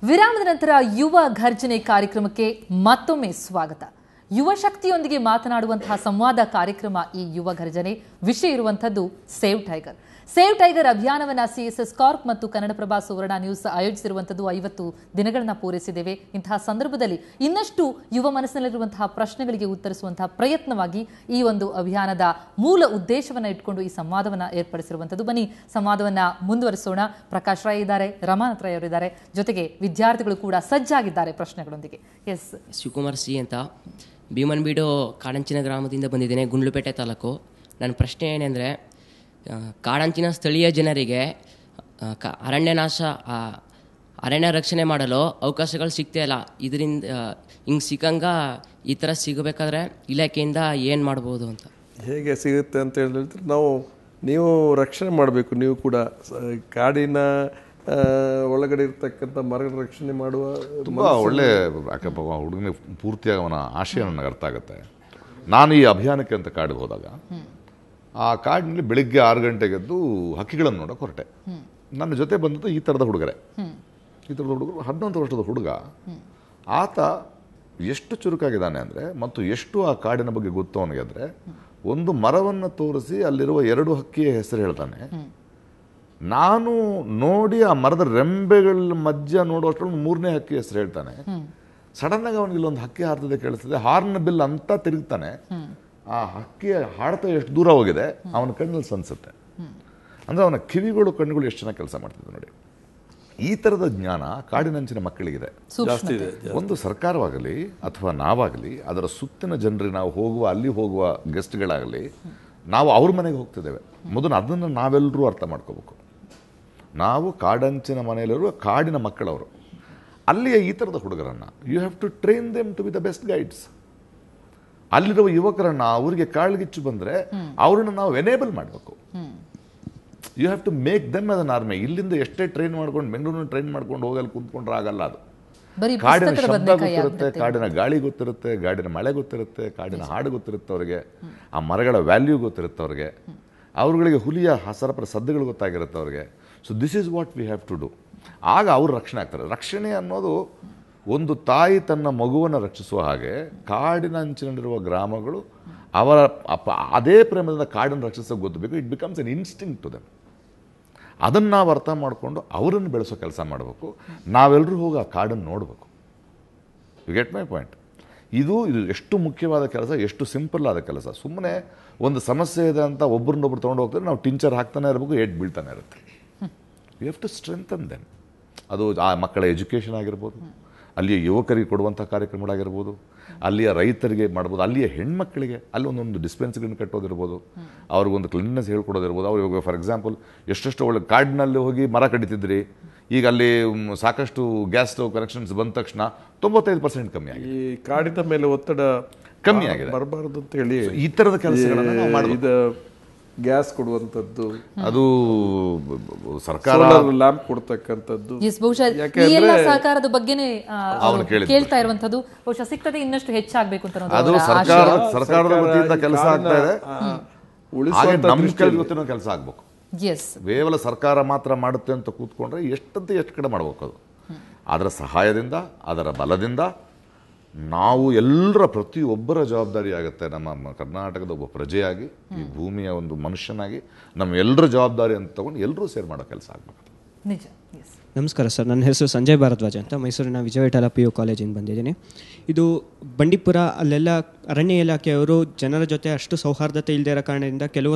ವಿರಾಮದ ನಂತರ ಯುವ ಘರ್ಜನೆ ಕಾರ್ಯಕ್ರಮಕ್ಕೆ ಮತ್ತೊಮ್ಮೆ ಸ್ವಾಗತ. ಯುವ ಶಕ್ತಿಯೊಂದಿಗೆ ಮಾತನಾಡುವಂತಹ ಸಂವಾದ ಕಾರ್ಯಕ್ರಮ ಈ ಯುವ ಘರ್ಜನೆ. ವಿಷಯ ಇರುವಂತದ್ದು ಸೇವ್ ಟೈಗರ್. ಸೇವ್ ಟೈಗರ್ ಅಭಿಯಾನವನ್ನ ಸಿಎಸ್ಎಸ್ ಕಾರ್ಪ್ ಮತ್ತು ಕನ್ನಡಪ್ರಭ ಸುವರ್ಣ ನ್ಯೂಸ್ ಆಯೋಜಿಸಿರುವಂತದ್ದು 50 ದಿನಗಳನ್ನ ಪೂರೈಸಿದ್ದೇವೆ. ಇಂತಹ ಸಂದರ್ಭದಲ್ಲಿ ಇನ್ನಷ್ಟು ಯುವ ಮನಸ್ಸಿನಲ್ಲಿರುವಂತಹ ಪ್ರಶ್ನೆಗಳಿಗೆ ಉತ್ತರಿಸುವಂತಹ ಪ್ರಯತ್ನವಾಗಿ ಈ ಒಂದು ಅಭಿಯಾನದ ಮೂಲ ಉದ್ದೇಶವನ್ನ ಇಟ್ಕೊಂಡು ಈ ಸಂವಾದವನ್ನ ಏರ್ಪಡಿಸಿರುವಂತದ್ದು. ಬನ್ನಿ ಸಂವಾದವನ್ನ ಮುಂದುವರಿಸೋಣ. ಪ್ರಕಾಶ್ ರಾಯ್ ಇದ್ದಾರೆ, ರಮಾನಾಥ್ ರಾಯ್ ಅವರಿದ್ದಾರೆ, ಜೊತೆಗೆ ವಿದ್ಯಾರ್ಥಿಗಳು ಕೂಡ ಸಜ್ಜಾಗಿದ್ದಾರೆ ಪ್ರಶ್ನೆಗಳೊಂದಿಗೆ. ಎಸ್, ಶಿವಕುಮಾರ್ ಸಿ ಅಂತ ಭೀಮನ್ಬೀಡು ಕಾಡಂಚಿನ ಗ್ರಾಮದಿಂದ ಬಂದಿದ್ದೇನೆ, ಗುಂಡ್ಲುಪೇಟೆ ತಾಲೂಕು. ನನ್ನ ಪ್ರಶ್ನೆ ಏನೆಂದರೆ, ಕಾಡಂಚಿನ ಸ್ಥಳೀಯ ಜನರಿಗೆ ಅರಣ್ಯ ರಕ್ಷಣೆ ಮಾಡಲು ಅವಕಾಶಗಳು ಸಿಗ್ತಾ ಇಲ್ಲ. ಇದರಿಂದ ಹಿಂಗೆ ಸಿಕ್ಕಂಗ ಈ ಥರ ಸಿಗಬೇಕಾದ್ರೆ ಇಲಾಖೆಯಿಂದ ಏನು ಮಾಡ್ಬೋದು ಅಂತ? ಹೇಗೆ ಸಿಗುತ್ತೆ ಅಂತ ಹೇಳಿದ್ರೆ, ನೀವು ರಕ್ಷಣೆ ಮಾಡಬೇಕು. ನೀವು ಕೂಡ ಕಾಡಿನ ಒಳಗಡೆ ಇರ್ತಕ್ಕಂಥ ಮರಗಳ ರಕ್ಷಣೆ ಮಾಡುವ ತುಂಬ ಒಳ್ಳೆ ಹುಡುಗನಿಗೆ ಪೂರ್ತಿಯಾಗಿ ಅವನ ಆಶಯ ನನಗೆ ಅರ್ಥ ಆಗುತ್ತೆ. ನಾನು ಈ ಅಭಿಯಾನಕ್ಕೆ ಅಂತ ಕಾಡಿಗೆ ಹೋದಾಗ ಆ ಕಾಡಿನಲ್ಲಿ ಬೆಳಿಗ್ಗೆ 6 ಗಂಟೆಗೆದ್ದು ಹಕ್ಕಿಗಳನ್ನು ನೋಡೋಕೆ ಹೊರಟೆ. ನನ್ನ ಜೊತೆ ಬಂದದ್ದು ಈ ಥರದ ಹುಡುಗರು 11 ವರ್ಷದ ಹುಡುಗ. ಆತ ಎಷ್ಟು ಚುರುಕಾಗಿದ್ದಾನೆ ಅಂದರೆ, ಮತ್ತು ಎಷ್ಟು ಆ ಕಾಡಿನ ಬಗ್ಗೆ ಗೊತ್ತು ಅವನಿಗೆ ಅಂದರೆ, ಒಂದು ಮರವನ್ನು ತೋರಿಸಿ ಅಲ್ಲಿರುವ 2 ಹಕ್ಕಿಯ ಹೆಸರು ಹೇಳ್ತಾನೆ. ನಾನು ನೋಡಿ ಆ ಮರದ ರೆಂಬೆಗಳ ಮಧ್ಯ ನೋಡುವಷ್ಟರಲ್ಲಿ 3ನೇ ಹಕ್ಕಿ ಹೆಸರು ಹೇಳ್ತಾನೆ. ಸಡನ್ನಾಗಿ ಅವನಿಗೆ ಇಲ್ಲೊಂದು ಹಕ್ಕಿ ಹಾರ್ತದೆ ಕೇಳಿಸ್ತದೆ, ಹಾರ್ನ್ ಬಿಲ್ ಅಂತ ತಿರುಗ್ತಾನೆ. ಆ ಹಕ್ಕಿಯ ಹಾಡ್ತಾ ಎಷ್ಟು ದೂರ ಹೋಗಿದೆ ಅವನ ಕಣ್ಣಲ್ಲಿ ಸನ್ಸುತ್ತೆ. ಅಂದರೆ ಅವನ ಕಿವಿಗಳು ಕಣ್ಣುಗಳು ಎಷ್ಟು ಚೆನ್ನಾಗಿ ಕೆಲಸ ಮಾಡ್ತಿದ್ದೆ ನೋಡಿ. ಈ ಥರದ ಜ್ಞಾನ ಕಾಡಿನಂಚಿನ ಮಕ್ಕಳಿಗಿದೆ. ಒಂದು ಸರ್ಕಾರವಾಗಲಿ ಅಥವಾ ನಾವಾಗಲಿ, ಅದರ ಸುತ್ತಿನ ಜನರಿಗೆ ನಾವು ಅಲ್ಲಿ ಹೋಗುವ ಗೆಸ್ಟ್ಗಳಾಗಲಿ, ನಾವು ಅವ್ರ ಮನೆಗೆ ಹೋಗ್ತಿದ್ದೇವೆ. ಮೊದಲು ಅದನ್ನು ನಾವೆಲ್ಲರೂ ಅರ್ಥ ಮಾಡ್ಕೋಬೇಕು. ನಾವು ಕಾಡಂಚಿನ ಮನೆಯಲ್ಲಿರುವ ಕಾಡಿನ ಮಕ್ಕಳವರು. ಅಲ್ಲಿಯ ಈ ಥರದ ಹುಡುಗರನ್ನು you have to train them to be the best guides. ಅಲ್ಲಿರುವ ಯುವಕರನ್ನ ಅವರಿಗೆ ಕಾಳ್ಗಿಚ್ಚು ಬಂದರೆ ಅವ್ರನ್ನ ನಾವು ಎನೇಬಲ್ ಮಾಡಬೇಕು. You have to make them as an army. ಇಲ್ಲಿಂದ ಎಷ್ಟೇ ಟ್ರೈನ್ ಮಾಡ್ಕೊಂಡು ಬೆಂಗಳೂರಿನ ಟ್ರೈನ್ ಮಾಡ್ಕೊಂಡು ಹೋಗಲ್ಲಿ ಕುಂತ್ಕೊಂಡ್ರೆ ಆಗಲ್ಲ. ಅದು ಕಾಡಿನ ಶಬ್ದ ಗೊತ್ತಿರುತ್ತೆ, ಕಾಡಿನ ಗಾಳಿ ಗೊತ್ತಿರುತ್ತೆ, ಕಾಡಿನ ಮಳೆ ಗೊತ್ತಿರುತ್ತೆ, ಕಾಡಿನ ಹಾಡು ಗೊತ್ತಿರುತ್ತೆ ಅವ್ರಿಗೆ, ಆ ಮರಗಳ ವ್ಯಾಲ್ಯೂ ಗೊತ್ತಿರುತ್ತೆ ಅವ್ರಿಗೆ, ಅವ್ರುಗಳಿಗೆ ಹುಲಿಯ ಸರಪರ ಸದ್ದುಗಳು ಗೊತ್ತಾಗಿರುತ್ತೆ ಅವ್ರಿಗೆ. So this is what we have to do. ಆಗ ಅವ್ರು ರಕ್ಷಣೆ ಆಗ್ತಾರೆ. ರಕ್ಷಣೆ ಅನ್ನೋದು ಒಂದು ತಾಯಿ ತನ್ನ ಮಗುವನ್ನು ರಕ್ಷಿಸುವ ಹಾಗೆ ಕಾಡಿನ ಅಂಚಿನಲ್ಲಿರುವ ಗ್ರಾಮಗಳು ಅವರ ಅದೇ ಪ್ರೇಮದಿಂದ ಕಾಡನ್ನು ರಕ್ಷಿಸೋಕೆ ಗೊತ್ತಬೇಕು. It becomes an instinct to them. ಅದನ್ನು ನಾವು ಅರ್ಥ ಮಾಡಿಕೊಂಡು ಅವರನ್ನು ಬೆಳೆಸೋ ಕೆಲಸ ಮಾಡಬೇಕು. ನಾವೆಲ್ಲರೂ ಹೋಗಿ ಆ ಕಾಡನ್ನು ನೋಡಬೇಕು. You get my point? ಇದು ಎಷ್ಟು ಮುಖ್ಯವಾದ ಕೆಲಸ, ಎಷ್ಟು ಸಿಂಪಲ್ ಆದ ಕೆಲಸ. ಸುಮ್ಮನೆ ಒಂದು ಸಮಸ್ಯೆ ಇದೆ ಅಂತ ಒಬ್ಬರನ್ನೊಬ್ರು ತೊಗೊಂಡು ಹೋಗ್ತಾರೆ, ನಾವು ಟಿಂಚರ್ ಹಾಕ್ತಾನೆ ಇರಬೇಕು, ಏಟ್ ಬೀಳ್ತಾನೆ ಇರುತ್ತೆ. You have to strengthen them. ಅದು ಆ ಮಕ್ಕಳ ಎಜುಕೇಷನ್ ಆಗಿರ್ಬೋದು, ಅಲ್ಲಿಯ ಯುವಕರಿಗೆ ಕೊಡುವಂಥ ಕಾರ್ಯಕ್ರಮಗಳಾಗಿರ್ಬೋದು, ಅಲ್ಲಿಯ ರೈತರಿಗೆ ಮಾಡ್ಬೋದು, ಅಲ್ಲಿಯ ಹೆಣ್ಮಕ್ಕಳಿಗೆ ಅಲ್ಲಿ ಒಂದೊಂದು ಡಿಸ್ಪೆನ್ಸರಿಯನ್ನು ಕಟ್ಟೋದಿರ್ಬೋದು, ಅವ್ರಿಗೊಂದು ಕ್ಲೀನ್ನೆಸ್ ಹೇಳ್ಕೊಡೋದಿರ್ಬೋದು. ಅವ್ರಿಗೆ ಫಾರ್ ಎಕ್ಸಾಂಪಲ್ ಎಷ್ಟೆಷ್ಟು ಒಳ್ಳೆ ಕಾಡಿನಲ್ಲಿ ಹೋಗಿ ಮರ ಕಡಿತಿದ್ರಿ, ಈಗ ಅಲ್ಲಿ ಸಾಕಷ್ಟು ಗ್ಯಾಸ್ ಸ್ಟವ್ ಕನೆಕ್ಷನ್ಸ್ ಬಂದ ತಕ್ಷಣ 95% ಕಮ್ಮಿ ಆಗಿದೆ. ಈ ಕಾಡಿನ ಮೇಲೆ ಒತ್ತಡ ಕಮ್ಮಿ ಆಗಿದೆ, ಬರಬಾರ್ದು ಅಂತ ಹೇಳಿ ಈ ಥರದ ಕೆಲಸಗಳನ್ನು ನಾವು ಮಾಡಬಹುದು. ಗ್ಯಾಸ್ ಕೊಡುವಂಥದ್ದು, ಅದು ಸರ್ಕಾರ ಲ್ಯಾಂಪ್ ಕೊಡ್ತಕ್ಕಂಥದ್ದು, ಸಹಕಾರದ ಬಗ್ಗೆನೇ ಕೇಳ್ತಾ ಇರುವಂತದ್ದು. ಬಹುಶಃ ಸಿಗ್ತದೆ, ಇನ್ನಷ್ಟು ಹೆಚ್ಚಾಗಬೇಕು ಅಂತ ಅದು ಸರ್ಕಾರದ ವತಿಯಿಂದ ಕೆಲಸ ಆಗ್ತಾ ಇದೆ. ನಮ್ಮ ಗೊತ್ತಿನ ಕೆಲಸ ಆಗ್ಬೇಕು. ಕೇವಲ ಸರ್ಕಾರ ಮಾತ್ರ ಮಾಡುತ್ತೆ ಅಂತ ಕೂತ್ಕೊಂಡ್ರೆ ಎಷ್ಟು ಕಡೆ ಮಾಡ್ಬೇಕು. ಅದು ಅದರ ಸಹಾಯದಿಂದ, ಅದರ ಬಲದಿಂದ ನಾವು ಎಲ್ಲರ ಪ್ರತಿಯೊಬ್ಬರ ಜವಾಬ್ದಾರಿ ಆಗುತ್ತೆ. ನಮ್ಮ ಕರ್ನಾಟಕದ ಒಬ್ಬ ಪ್ರಜೆಯಾಗಿ, ಈ ಭೂಮಿಯ ಒಂದು ಮನುಷ್ಯನಾಗಿ ನಮ್ಮ ಎಲ್ಲರ ಜವಾಬ್ದಾರಿ ಅಂತ ತಗೊಂಡು ಎಲ್ಲರೂ ಸೇರಿ ಮಾಡೋ ಕೆಲಸ ಆಗಬೇಕು. ನಿಜ. ನಮಸ್ಕಾರ ಸರ್, ನನ್ನ ಹೆಸರು ಸಂಜಯ್ ಭಾರದ್ವಾಜ್ ಅಂತ, ಮೈಸೂರಿನ ವಿಜಯವಿಠಲ PU ಕಾಲೇಜಿಂದ ಬಂದಿದ್ದೀನಿ. ಇದು ಬಂಡೀಪುರ, ಅಲ್ಲೆಲ್ಲ ಅರಣ್ಯ ಇಲಾಖೆಯವರು ಜನರ ಜೊತೆ ಅಷ್ಟು ಸೌಹಾರ್ದತೆ ಇಲ್ಲದೆ ಇರೋ ಕಾರಣದಿಂದ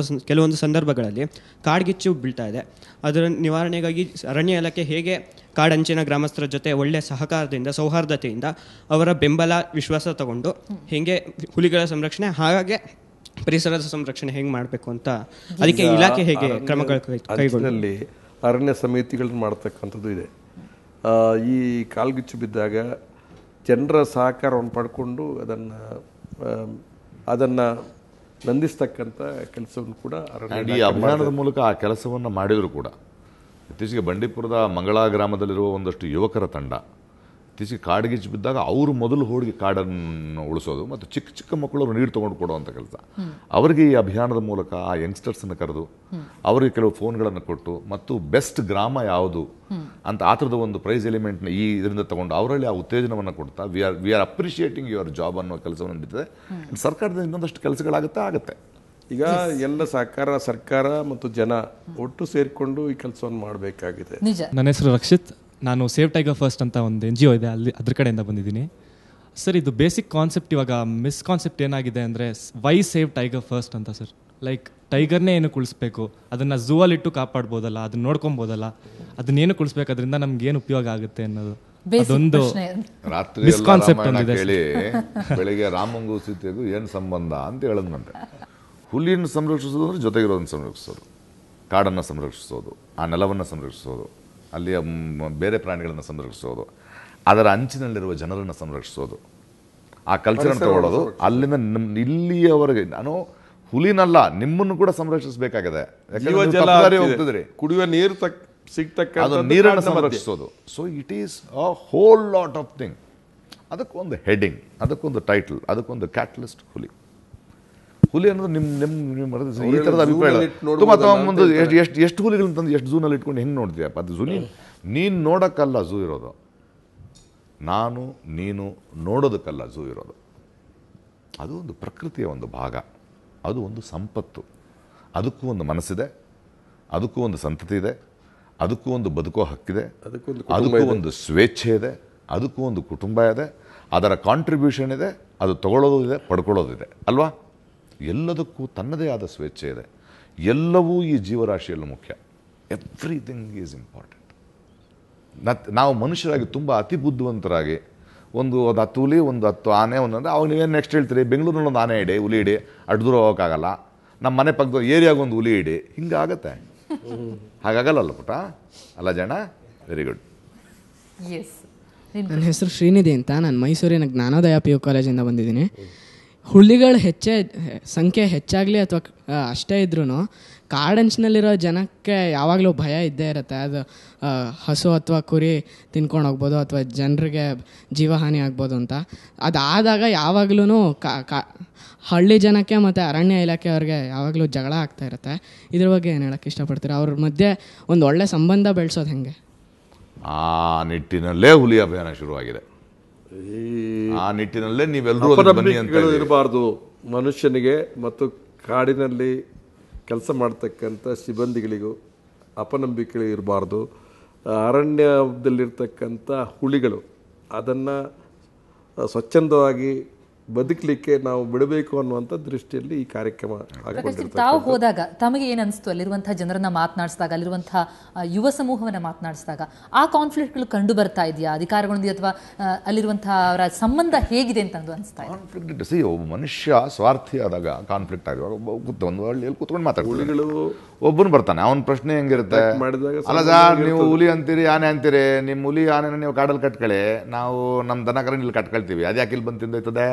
ಕೆಲವೊಂದು ಸಂದರ್ಭಗಳಲ್ಲಿ ಕಾಡ್ಗಿಚ್ಚು ಬೀಳ್ತಾ ಇದೆ. ಅದರ ನಿವಾರಣೆಗಾಗಿ ಅರಣ್ಯ ಇಲಾಖೆ ಹೇಗೆ ಕಾಡಂಚಿನ ಗ್ರಾಮಸ್ಥರ ಜೊತೆ ಒಳ್ಳೆಯ ಸಹಕಾರದಿಂದ, ಸೌಹಾರ್ದತೆಯಿಂದ ಅವರ ಬೆಂಬಲ ವಿಶ್ವಾಸ ತಗೊಂಡು ಹೇಗೆ ಹುಲಿಗಳ ಸಂರಕ್ಷಣೆ, ಹಾಗೆ ಪರಿಸರದ ಸಂರಕ್ಷಣೆ ಹೇಗೆ ಮಾಡಬೇಕು ಅಂತ, ಅದಕ್ಕೆ ಇಲಾಖೆ ಹೇಗೆ ಕ್ರಮಗಳು ಕೈಗೊಳ್ಳಿ ಅರಣ್ಯ ಸಮಿತಿಗಳನ್ನ ಮಾಡ್ತಕ್ಕಂಥದ್ದು ಇದೆ. ಈ ಕಾಲ್ಗಿಚ್ಚು ಬಿದ್ದಾಗ ಜನರ ಸಹಕಾರವನ್ನು ಪಡ್ಕೊಂಡು ಅದನ್ನು ನಂದಿಸ್ತಕ್ಕಂಥ ಕೆಲಸವನ್ನು ಕೂಡ ಈ ಅಭಿಯಾನದ ಮೂಲಕ ಆ ಕೆಲಸವನ್ನು ಮಾಡಿದರೂ ಕೂಡ, ಇತ್ತೀಚೆಗೆ ಬಂಡೀಪುರದ ಮಂಗಳಾ ಗ್ರಾಮದಲ್ಲಿರುವ ಒಂದಷ್ಟು ಯುವಕರ ತಂಡ ಇತ್ತೀಚೆಗೆ ಕಾಡ್ಗಿಚ್ಚು ಬಿದ್ದಾಗ ಅವರು ಮೊದಲು ಹೋಗಿ ಕಾಡನ್ನು ಉಳಿಸೋದು ಮತ್ತು ಚಿಕ್ಕ ಚಿಕ್ಕ ಮಕ್ಕಳು ನೀರು ತೊಗೊಂಡು ಕೊಡುವಂಥ ಕೆಲಸ. ಅವರಿಗೆ ಈ ಅಭಿಯಾನದ ಮೂಲಕ ಆ ಯಂಗ್ಸ್ಟರ್ಸನ್ನು ಕರೆದು ಅವರಿಗೆ ಕೆಲವು ಫೋನ್ಗಳನ್ನು ಕೊಟ್ಟು, ಮತ್ತು ಬೆಸ್ಟ್ ಗ್ರಾಮ ಯಾವುದು, ಅಂತ ಆ ಥರದ ಒಂದು ಪ್ರೈಸ್ ಎಲಿಮೆಂಟ್ನ ಈ ಇದರಿಂದ ತಗೊಂಡು ಅವರಲ್ಲಿ ಆ ಉತ್ತೇಜನವನ್ನು ಕೊಡ್ತಾ we are appreciating your job ಅನ್ನೋ ಕೆಲಸವನ್ನು ನಡೀತದೆ. ಸರ್ಕಾರದಿಂದ ಇನ್ನೊಂದಷ್ಟು ಆಗುತ್ತೆ. ಈಗ ಎಲ್ಲ ಸರ್ಕಾರ ಮತ್ತು ಜನ ಒಟ್ಟು ಸೇರಿಕೊಂಡು ಈ ಕೆಲಸವನ್ನು ಮಾಡಬೇಕಾಗಿದೆ. ನಿಜ. ನನ್ನ ಹೆಸರು ರಕ್ಷಿತ್. ನಾನು ಸೇವ್ ಟೈಗರ್ ಫಸ್ಟ್ ಅಂತ ಒಂದು NGO ಇದೆ, ಅಲ್ಲಿ ಅದ್ರ ಕಡೆಯಿಂದ ಬಂದಿದ್ದೀನಿ ಸರ್. ಇದು ಬೇಸಿಕ್ ಕಾನ್ಸೆಪ್ಟ್, ಇವಾಗ ಮಿಸ್ಕಾನ್ಸೆಪ್ಟ್ ಏನಾಗಿದೆ ಅಂದರೆ ವೈ ಸೇವ್ ಟೈಗರ್ ಫಸ್ಟ್ ಅಂತ ಸರ್. ಲೈಕ್ ಟೈಗರ್ನೇ ಏನು ಕುಳಿಸ್ಬೇಕು, ಅದನ್ನು ಝೂವಲ್ಲಿ ಇಟ್ಟು ಕಾಪಾಡ್ಬೋದಲ್ಲ, ಅದನ್ನ ನೋಡ್ಕೊಬೋದಲ್ಲ, ಅದನ್ನೇನು ಕುಳಿಸ್ಬೇಕು, ಅದರಿಂದ ನಮ್ಗೆ ಏನು ಉಪಯೋಗ ಆಗುತ್ತೆ ಅನ್ನೋದು ಅದೊಂದು ರಾತ್ರಿ ಮಿಸ್ಕಾನ್ಸೆಪ್ಟ್ ಒಂದಿದೆ. ಹೇಳಿ ಬೆಳಿಗ್ಗೆ ರಾಮಂಗೂ ಸೀತೆಗೂ ಏನು ಸಂಬಂಧ ಅಂತ ಹೇಳಿದ್ನಂತೆ. ಹುಲಿಯನ್ನು ಸಂರಕ್ಷಿಸೋದು ಅಂದರೆ ಜೊತೆಗಿರೋದನ್ನು ಸಂರಕ್ಷಿಸೋದು, ಕಾಡನ್ನು ಸಂರಕ್ಷಿಸೋದು, ಆ ನೆಲವನ್ನು ಸಂರಕ್ಷಿಸೋದು, ಅಲ್ಲಿಯ ಬೇರೆ ಪ್ರಾಣಿಗಳನ್ನು ಸಂರಕ್ಷಿಸೋದು, ಅದರ ಅಂಚಿನಲ್ಲಿರುವ ಜನರನ್ನು ಸಂರಕ್ಷಿಸೋದು, ಆ ಕಲ್ಚರನ್ನು ತಗೊಳ್ಳೋದು. ಅಲ್ಲಿಂದ ಇಲ್ಲಿಯವರೆಗೆ ನಾನು ಹುಲಿನಲ್ಲ ನಿಮ್ಮನ್ನು ಕೂಡ ಸಂರಕ್ಷಿಸಬೇಕಾಗಿದೆ. ಹೋಗ್ತಿದ್ರಿ ಕುಡಿಯುವ ನೀರು ಸಿಗ್ತಕ್ಕ ನೀರನ್ನು ಸಂರಕ್ಷಿಸೋದು. So it is a whole lot of thing. ಅದಕ್ಕೊಂದು ಹೆಡ್ಡಿಂಗ್, ಅದಕ್ಕೊಂದು ಟೈಟಲ್, ಅದಕ್ಕೊಂದು ಕ್ಯಾಟಲಿಸ್ಟ್ ಹುಲಿ ಅನ್ನೋದು ನಿಮ್ಮ ಈ ಥರದ ಅಭಿಪ್ರಾಯ ಮುಂದೆ ಎಷ್ಟು ಹುಲಿಗಳನ್ನ ತಂದು ಎಷ್ಟು ಝೂನಲ್ಲಿ ಇಟ್ಕೊಂಡು ಹೆಂಗೆ ನೋಡ್ತೀಯಪ್ಪ? ಅದು ಝೂ ನೀನು ನೋಡೋಕ್ಕಲ್ಲ ಝೂ ಇರೋದು, ನೀನು ನೋಡೋದಕ್ಕಲ್ಲ ಝೂ ಇರೋದು. ಅದು ಒಂದು ಪ್ರಕೃತಿಯ ಒಂದು ಭಾಗ, ಅದು ಒಂದು ಸಂಪತ್ತು. ಅದಕ್ಕೂ ಒಂದು ಮನಸ್ಸಿದೆ, ಅದಕ್ಕೂ ಒಂದು ಸಂತತಿ ಇದೆ, ಅದಕ್ಕೂ ಒಂದು ಬದುಕೋ ಹಕ್ಕಿದೆ, ಅದಕ್ಕೂ ಒಂದು ಸ್ವೇಚ್ಛೆ ಇದೆ, ಅದಕ್ಕೂ ಒಂದು ಕುಟುಂಬ ಇದೆ, ಅದರ ಕಾಂಟ್ರಿಬ್ಯೂಷನ್ ಇದೆ, ಅದು ತಗೊಳ್ಳೋದು ಇದೆ, ಪಡ್ಕೊಳ್ಳೋದಿದೆ ಅಲ್ವಾ? ಎಲ್ಲದಕ್ಕೂ ತನ್ನದೇ ಆದ ಸ್ವೇಚ್ಛೆ ಇದೆ. ಎಲ್ಲವೂ ಈ ಜೀವರಾಶಿಯಲ್ಲೂ ಮುಖ್ಯ. Everything is important. ನಾವು ಮನುಷ್ಯರಾಗಿ ತುಂಬ ಅತಿ ಬುದ್ಧಿವಂತರಾಗಿ ಒಂದು 10 ಹುಲಿ, ಒಂದು 10 ಆನೆ, ಒಂದಂದ್ರೆ ಅವಾಗ ನೀವೇನು ನೆಕ್ಸ್ಟ್ ಹೇಳ್ತೀರಿ, ಬೆಂಗಳೂರಿನಲ್ಲಿ ಒಂದು ಆನೆ ಇಡಿ, ಹುಲಿ ಇಡಿ, ಅಷ್ಟು ದೂರ ಹೋಗೋಕ್ಕಾಗಲ್ಲ, ನಮ್ಮ ಮನೆ ಪಕ್ಕದ ಏರಿಯಾಗ ಒಂದು ಹುಲಿ ಇಡಿ, ಹಿಂಗಾಗತ್ತೆ. ಹಾಗಾಗಲ್ಲ ಪುಟ ಅಲ್ಲ ಜನ? Very good. ನನ್ನ ಹೆಸರು ಶ್ರೀನಿಧಿ ಅಂತ. ನಾನು ಮೈಸೂರಿನ ಜ್ಞಾನೋದಯ PU ಕಾಲೇಜಿಂದ ಬಂದಿದ್ದೀನಿ. ಹುಲಿಗಳ ಸಂಖ್ಯೆ ಹೆಚ್ಚಾಗಲಿ ಅಥವಾ ಅಷ್ಟೇ ಇದ್ರೂ ಕಾಡಂಚಿನಲ್ಲಿರೋ ಜನಕ್ಕೆ ಯಾವಾಗಲೂ ಭಯ ಇದ್ದೇ ಇರುತ್ತೆ. ಅದು ಹಸು ಅಥವಾ ಕುರಿ ತಿನ್ಕೊಂಡು ಹೋಗ್ಬೋದು ಅಥವಾ ಜನರಿಗೆ ಜೀವಹಾನಿ ಆಗ್ಬೋದು ಅಂತ. ಅದಾದಾಗ ಯಾವಾಗಲೂ ಹಳ್ಳಿ ಜನಕ್ಕೆ ಮತ್ತು ಅರಣ್ಯ ಇಲಾಖೆಯವ್ರಿಗೆ ಯಾವಾಗಲೂ ಜಗಳ ಆಗ್ತಾ ಇರುತ್ತೆ. ಇದ್ರ ಬಗ್ಗೆ ಏನು ಹೇಳೋಕ್ಕೆ ಇಷ್ಟಪಡ್ತೀರಾ? ಅವ್ರ ಮಧ್ಯೆ ಒಂದು ಒಳ್ಳೆ ಸಂಬಂಧ ಬೆಳೆಸೋದು ಹೆಂಗೆ? ಆ ನಿಟ್ಟಿನಲ್ಲೇ ಹುಲಿ ಅಭಿಯಾನ ಶುರುವಾಗಿದೆ. ಆ ನಿಟ್ಟಿನಲ್ಲೇ ನೀವೆಲ್ಲರೂ ಇರಬಾರ್ದು. ಮನುಷ್ಯನಿಗೆ ಮತ್ತು ಕಾಡಿನಲ್ಲಿ ಕೆಲಸ ಮಾಡ್ತಕ್ಕಂಥ ಸಿಬ್ಬಂದಿಗಳಿಗೂ ಅಪನಂಬಿಕೆಗಳು ಇರಬಾರ್ದು. ಅರಣ್ಯದಲ್ಲಿರ್ತಕ್ಕಂಥ ಹುಲಿಗಳು ಅದನ್ನು ಸ್ವಚ್ಛಂದವಾಗಿ ಬದುಕಲಿಕ್ಕೆ ನಾವು ಬಿಡಬೇಕು ಅನ್ನುವಂಥ ದೃಷ್ಟಿಯಲ್ಲಿ ಈ ಕಾರ್ಯಕ್ರಮ. ತಾವು ಹೋದಾಗ ತಮಗೆ ಏನು ಅನಿಸ್ತು? ಅಲ್ಲಿರುವಂತಹ ಜನರನ್ನ ಮಾತನಾಡಿಸಿದಾಗ, ಅಲ್ಲಿರುವಂತಹ ಯುವ ಸಮೂಹವನ್ನು ಮಾತನಾಡಿಸಿದಾಗ ಆ ಕಾನ್ಫ್ಲಿಕ್ಟ್ಗಳು ಕಂಡು ಬರ್ತಾ ಇದೆಯಾ ಅಧಿಕಾರಿಗಳೊಂದಿಗೆ, ಅಥವಾ ಅಲ್ಲಿರುವಂತಹ ಅವರ ಸಂಬಂಧ ಹೇಗಿದೆ ಅಂತ ಅನಿಸ್ತಾ ಇದೆ? ಕಾನ್ಫ್ಲಿಕ್ಟ್ ಒಬ್ಬ ಮನುಷ್ಯ ಸ್ವಾರ್ಥಿ ಆದಾಗ ಕಾನ್ಫ್ಲಿಕ್ಟ್ ಆಗುವಾಗ ಒಂದು ಹಳ್ಳಿಯಲ್ಲಿ ಕೂತ್ಕೊಂಡು ಮಾತಾಡ್ತಾರೆ. ಒಬ್ಬನು ಬರ್ತಾನೆ, ಅವನ ಪ್ರಶ್ನೆ ಹೆಂಗಿರುತ್ತೆ, ಅಲ್ಲ ಸರ್ ನೀವು ಹುಲಿ ಅಂತೀರಿ, ಆನೆ ಅಂತೀರಿ, ನಿಮ್ಮ ಹುಲಿ ಆನೆನ ನೀವು ಕಾಡಲ್ಲಿ ಕಟ್ಕೊಳ್ಳಿ, ನಾವು ನಮ್ಮ ದನಕರ ಇಲ್ಲಿ ಕಟ್ಕೊಳ್ತೀವಿ, ಅದ್ಯಾಕೆ ಇಲ್ಲಿ ಬಂದು ತಿಂದೋಯ್ತದೆ,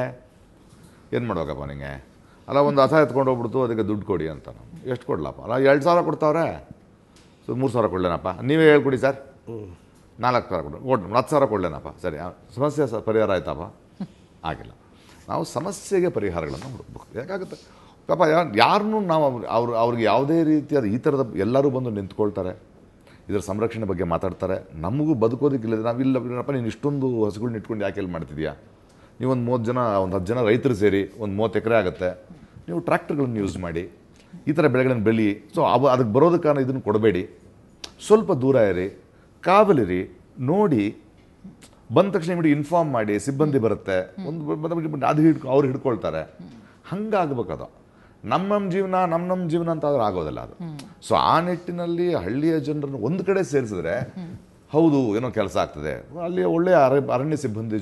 ಏನು ಮಾಡ್ಬೇಕಪ್ಪ ನಿಮಗೆ? ಅಲ್ಲ ಒಂದು ಹಸ ಎತ್ಕೊಂಡು ಹೋಗ್ಬಿಡ್ತು, ಅದಕ್ಕೆ ದುಡ್ಡು ಕೊಡಿ ಅಂತ. ಎಷ್ಟು ಕೊಡ್ಲಪ್ಪ? ಅಲ್ಲ 2,000 ಕೊಡ್ತಾವ್ರೆ, ಸೊ 3,000 ಕೊಡ್ಲೇನಪ್ಪ, ನೀವೇ ಹೇಳ್ಕೊಡಿ ಸರ್, 4,000 ಕೊಡಿ, 10,000 ಕೊಡ್ಲೇನಪ್ಪ, ಸರಿ ಸಮಸ್ಯೆ ಪರಿಹಾರ ಆಯ್ತಪ್ಪ? ಆಗಿಲ್ಲ. ನಾವು ಸಮಸ್ಯೆಗೆ ಪರಿಹಾರಗಳನ್ನು ಹುಡುಕ್ಬೇಕು. ಯಾಕಾಗುತ್ತೆ ಪಾಪ ಯಾರನ್ನೂ ನಾವು ಅವ್ರಿಗೆ ಯಾವುದೇ ರೀತಿಯಾದ ಈ ಥರದ ಎಲ್ಲರೂ ಬಂದು ನಿಂತ್ಕೊಳ್ತಾರೆ, ಇದರ ಸಂರಕ್ಷಣೆ ಬಗ್ಗೆ ಮಾತಾಡ್ತಾರೆ. ನಮಗೂ ಬದುಕೋದಕ್ಕಿಲ್ಲ, ನಾವಿಲ್ಲಪ್ಪ ನೀನು ಇಷ್ಟೊಂದು ಹಸುಗಳನ್ನ ಇಟ್ಕೊಂಡು ಯಾಕೆ ಎಲ್ಲಿ ಮಾಡ್ತಿದ್ಯಾ? ನೀವೊಂದು 30 ಜನ, ಒಂದು 10 ಜನ ರೈತರು ಸೇರಿ ಒಂದು 30 ಎಕರೆ ಆಗುತ್ತೆ, ನೀವು ಟ್ರ್ಯಾಕ್ಟರ್ಗಳನ್ನು ಯೂಸ್ ಮಾಡಿ ಈ ಥರ ಬೆಳೆಗಳನ್ನು ಬೆಳಿ. ಸೊ ಅದಕ್ಕೆ ಬರೋದಕ್ಕೆ ಇದನ್ನು ಕೊಡಬೇಡಿ, ಸ್ವಲ್ಪ ದೂರ ಇರಿ, ಕಾವಲಿರಿ, ನೋಡಿ, ಬಂದ ತಕ್ಷಣ ಇಮಿಡಿ ಇನ್ಫಾರ್ಮ್ ಮಾಡಿ, ಸಿಬ್ಬಂದಿ ಬರುತ್ತೆ, ಒಂದು ಅದು ಅವ್ರು ಹಿಡ್ಕೊಳ್ತಾರೆ. ಹಂಗಾಗಬೇಕದು. ನಮ್ಮ ಜೀವನ ಅಂತ ಆದ್ರೆ ಆಗೋದಿಲ್ಲ ಅದು. ಸೊ ಆ ನಿಟ್ಟಿನಲ್ಲಿ ಹಳ್ಳಿಯ ಜನರನ್ನು ಒಂದು ಕಡೆ ಸೇರಿಸಿದ್ರೆ ಹೌದು ಏನೋ ಕೆಲಸ ಆಗ್ತದೆ. ಅಲ್ಲಿ ಒಳ್ಳೆಯ ಅರಣ್ಯ ಸಿಬ್ಬಂದಿ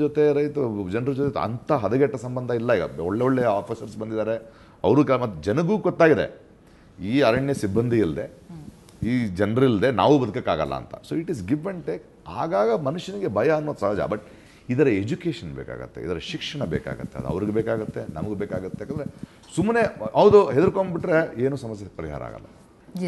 ಜೊತೆ ರೈತ ಜನರ ಜೊತೆ ಅಂಥ ಹದಗೆಟ್ಟ ಸಂಬಂಧ ಇಲ್ಲ. ಈಗ ಒಳ್ಳೆ ಆಫೀಸರ್ಸ್ ಬಂದಿದ್ದಾರೆ, ಅವರು ಮತ್ತು ಜನಗೂ ಗೊತ್ತಾಗಿದೆ ಈ ಅರಣ್ಯ ಸಿಬ್ಬಂದಿ ಇಲ್ಲದೆ, ಈ ಜನರಿಲ್ಲದೆ ನಾವು ಬದುಕೋಕ್ಕಾಗಲ್ಲ ಅಂತ. So it is give and take. ಆಗಾಗ ಮನುಷ್ಯನಿಗೆ ಭಯ ಅನ್ನೋದು ಸಹಜ, ಬಟ್ ಇದರ ಎಜುಕೇಷನ್ ಬೇಕಾಗತ್ತೆ, ಇದರ ಶಿಕ್ಷಣ ಬೇಕಾಗತ್ತೆ, ಅದು ಅವ್ರಿಗೆ ಬೇಕಾಗತ್ತೆ, ನಮಗೂ ಬೇಕಾಗತ್ತೆ. ಯಾಕಂದರೆ ಸುಮ್ಮನೆ ಹೌದು ಹೆದರ್ಕೊಂಡ್ಬಿಟ್ರೆ ಏನೂ ಸಮಸ್ಯೆ ಪರಿಹಾರ ಆಗಲ್ಲ.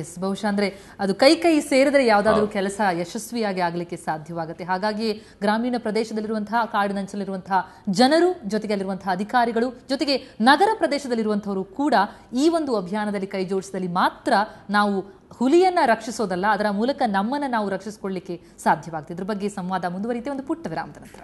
ಎಸ್, ಬಹುಶಃ ಅಂದ್ರೆ ಅದು ಕೈ ಸೇರಿದ್ರೆ ಯಾವುದಾದ್ರೂ ಕೆಲಸ ಯಶಸ್ವಿಯಾಗಿ ಆಗಲಿಕ್ಕೆ ಸಾಧ್ಯವಾಗುತ್ತೆ. ಹಾಗಾಗಿ ಗ್ರಾಮೀಣ ಪ್ರದೇಶದಲ್ಲಿರುವಂತಹ, ಕಾಡಿನಂಚಲಿರುವಂತಹ ಜನರು, ಜೊತೆಗೆ ಅಲ್ಲಿರುವಂತಹ ಅಧಿಕಾರಿಗಳು, ಜೊತೆಗೆ ನಗರ ಪ್ರದೇಶದಲ್ಲಿರುವಂತಹವರು ಕೂಡ ಈ ಒಂದು ಅಭಿಯಾನದಲ್ಲಿ ಕೈ ಜೋಡಿಸಿದಲ್ಲಿ ಮಾತ್ರ ನಾವು ಹುಲಿಯನ್ನ ರಕ್ಷಿಸೋದಲ್ಲ, ಅದರ ಮೂಲಕ ನಮ್ಮನ್ನ ನಾವು ರಕ್ಷಿಸಿಕೊಳ್ಳಲಿಕ್ಕೆ ಸಾಧ್ಯವಾಗ್ತದೆ. ಇದ್ರ ಬಗ್ಗೆ ಸಂವಾದ ಮುಂದುವರಿಯುತ್ತೆ ಒಂದು ಪುಟ್ಟ ವಿರಾಮದ ನಂತರ.